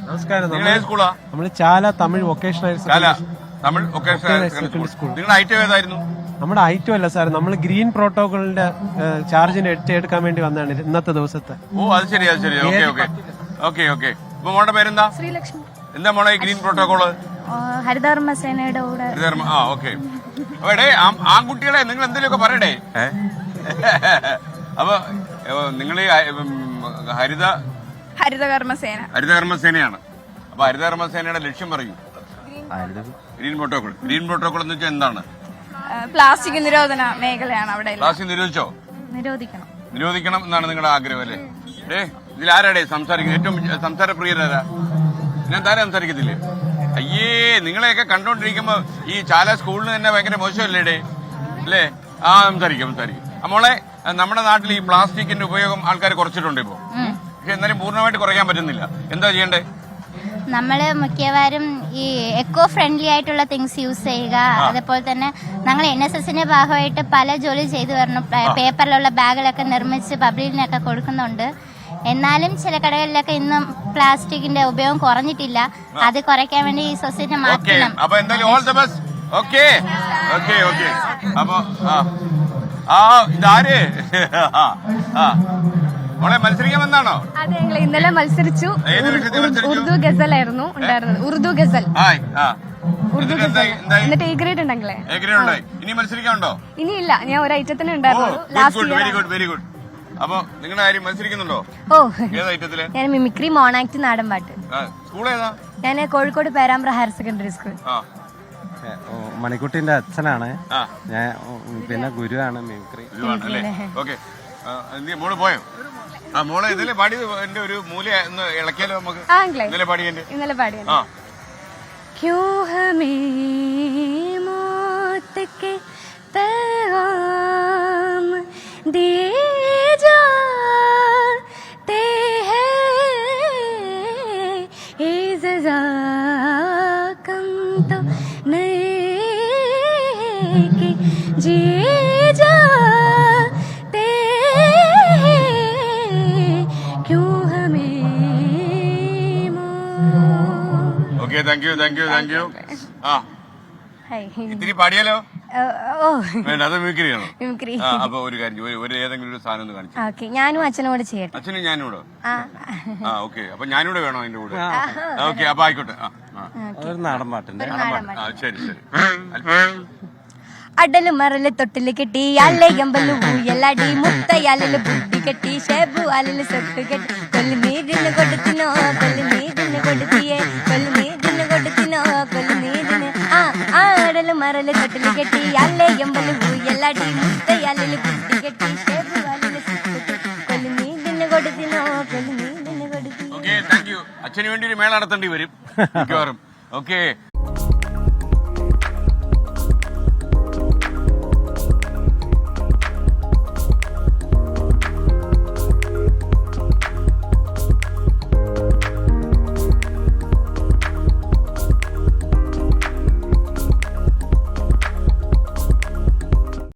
നമസ്കാരം. നിങ്ങൾ ഏത് സ്കൂളാ? നമ്മൾ Chala Tamil vocational Tamil vocational school. നിങ്ങളുടെ ഐറ്റം ഏതായിരുന്നു? നമ്മുടെ ഐറ്റം അല്ല സാർ, നമ്മൾ ഗ്രീൻ പ്രോട്ടോകോളിന്റെ ചാർജിന് എടുക്കാൻ വേണ്ടി വന്നതാണ് ഇന്നത്തെ ദിവസത്തെ. ഓ അത് ശരി അത് ശരി. Okay okay okay okay. ഇപ്പൊ മോളുടെ പേരെന്താ? ശ്രീലക്ഷ്മി. എന്താ മോളെ ഈ ഗ്രീൻ പ്രോട്ടോകോള്? ഹരിതകർമ്മസേനയുടെ കൂടെ. ആ ഓക്കെ. അപ്പൊ എടേ ആൺകുട്ടികളെ നിങ്ങൾ എന്തെങ്കിലുമൊക്കെ പറയടേ. അപ്പൊ നിങ്ങൾ ഹരിതകർമ്മസേനയാണ്. അപ്പൊ ഹരിതകർമ്മസേനയുടെ ലക്ഷ്യം പറയൂ. Green protocol. ഗ്രീൻ പ്രോട്ടോകോൾ എന്ന് വെച്ചാൽ എന്താണ്? പ്ലാസ്റ്റിക് നിരോധന മേഖലയാണ് അവിടെ. പ്ലാസ്റ്റിക് നിരോധിച്ചോ? നിരോധിക്കണം എന്നാണ് നിങ്ങളുടെ ആഗ്രഹം അല്ലേ? ഇതിലാരാടേ സംസാരിക്കുന്നത്? ഏറ്റവും സംസാര പ്രിയരാരാ? ഞാൻ താരം സംസാരിക്കത്തില്ലേ? അയ്യേ, നിങ്ങളെയൊക്കെ കണ്ടോണ്ടിരിക്കുമ്പോ ഈ ചാല സ്കൂളിന് തന്നെ ഭയങ്കര മോശമല്ലേടേ അല്ലേ? സംസാരിക്കും. മോളെ, നമ്മുടെ നാട്ടിൽ ഈ പ്ലാസ്റ്റിക്കിന്റെ ഉപയോഗം ആൾക്കാർ കുറച്ചിട്ടുണ്ട് ഇപ്പോ. പക്ഷെ എന്നാലും പൂർണ്ണമായിട്ട് കുറയ്ക്കാൻ പറ്റുന്നില്ല. എന്താ ചെയ്യണ്ടേ? നമ്മൾ മിക്കവാറും ഈ എക്കോ ഫ്രണ്ട്ലി ആയിട്ടുള്ള തിങ്സ് യൂസ് ചെയ്യുക. അതേപോലെ തന്നെ ഞങ്ങൾ NSSന്റെ ഭാഗമായിട്ട് പല ജോലി ചെയ്തു വരുന്നു. പേപ്പറിലുള്ള ബാഗുകളൊക്കെ നിർമ്മിച്ച് പബ്ലിക്കിനൊക്കെ കൊടുക്കുന്നുണ്ട്. എന്നാലും ചില കടകളിലൊക്കെ ഇന്നും പ്ലാസ്റ്റിക്കിന്റെ ഉപയോഗം കുറഞ്ഞിട്ടില്ല. അത് കുറയ്ക്കാൻ വേണ്ടി ഈ സൊസൈറ്റി മാറ്റണം. അപ്പൊ എന്തായാലും all the best. Okay okay okay. അപ്പൊ ഇതാര് മോളെ മത്സരിക്കാൻ വന്നാണോ? അതെ, ഞങ്ങൾ ഇന്നലെ മത്സരിച്ചു. ഉറുദു ഗസൽ ആയിരുന്നു ഉണ്ടായിരുന്നത്. ഉറുദു ഗസൽ. എന്നിട്ട് എ ഗ്രേഡ് ഉണ്ടെങ്കിലേ. ഇനി മത്സരിക്കാനുണ്ടോ? ഇനിയില്ല, ഞാൻ ഒരു ഐറ്റത്തിന് ഉണ്ടായിരുന്നു. Very good very good. അപ്പൊ നിങ്ങളുടെ ആരും മത്സരിക്കുന്നുണ്ടോ? ഓ, ഏത് ഐറ്റത്തില്? ഞാൻ മിമിക്രി, മോണാക്ട്, നാടൻ പാട്ട്. സ്കൂൾ ഏതാ? ഞാൻ Kozhikode Perambra higher secondary school. മണിക്കുട്ടിന്റെ അച്ഛനാണ് ഞാൻ, പിന്നെ ഗുരുവാണ് മിമിക്രി. ഓക്കെ. മോള് പോയോ? മോളെ ഇന്നലെ പാടിയത് എന്റെ ഒരു മൂല ഒന്ന് ഇളക്കിയാലോ നമുക്ക്? ഇന്നലെ പാടിയതിന്റെ. ഇന്നലെ പാടിയ ക്യോ ഹമേ മൗത് കെ पैगाम दिए जाते हैं, ये सज़ा कम तो नहीं कि जिए जाते हैं, क्यों हमें ഓക്കെ. Thank U. ഇത്തിരി പാടിയാലോ? വേണ്ട, അത് മിമിക്രിയാണോ? മിമിക്രി. അപ്പൊ ഒരു കാര്യം, ഏതെങ്കിലും ഒരു സാധനം ഒന്ന് കാണിച്ചു. ഓക്കെ, ഞാനും അച്ഛനോട് ചെയ്യട്ടെ. അച്ഛനും ഞാനൂടെ? ഓക്കെ. അപ്പൊ ഞാനൂടെ വേണോ അതിന്റെ കൂടെ? ഓക്കെ, അപ്പൊ ആയിക്കോട്ടെ. നാടൻ പാട്ടുണ്ട്. ശരി ശരി. അടല് മറല് തൊട്ടില് കെട്ടി അല്ലയമ്പല് ഊയലടി മുത്തയാലില് ബുദ്ധി കെട്ടി ഷേബു അലില് സൊട്ട് കെട്ടി കൊല്ലുമീതിന് കൊടുത്തിനോ കൊല്ലുമീതിന് കൊടുത്തിയേ കൊല്ലുമീതിന് കൊടുത്തിനോ കൊല്ലുമീതിന് അടല് മറല് തൊട്ടില് കെട്ടി അല്ലയമ്പല് ഊയലടി മുത്തയാലില് ബുദ്ധി കെട്ടി ഷേബു അലില് സൊട്ട് കെട്ടി കൊല്ലുമീതിന് കൊടുത്തിനോ കൊല്ലുമീതിന് കൊടുത്തിനോ. Okay, thank you. അച്ഛന് വേണ്ടി ഒരു മേള നടത്തേണ്ടി വരും മിക്കവാറും. ഓക്കെ.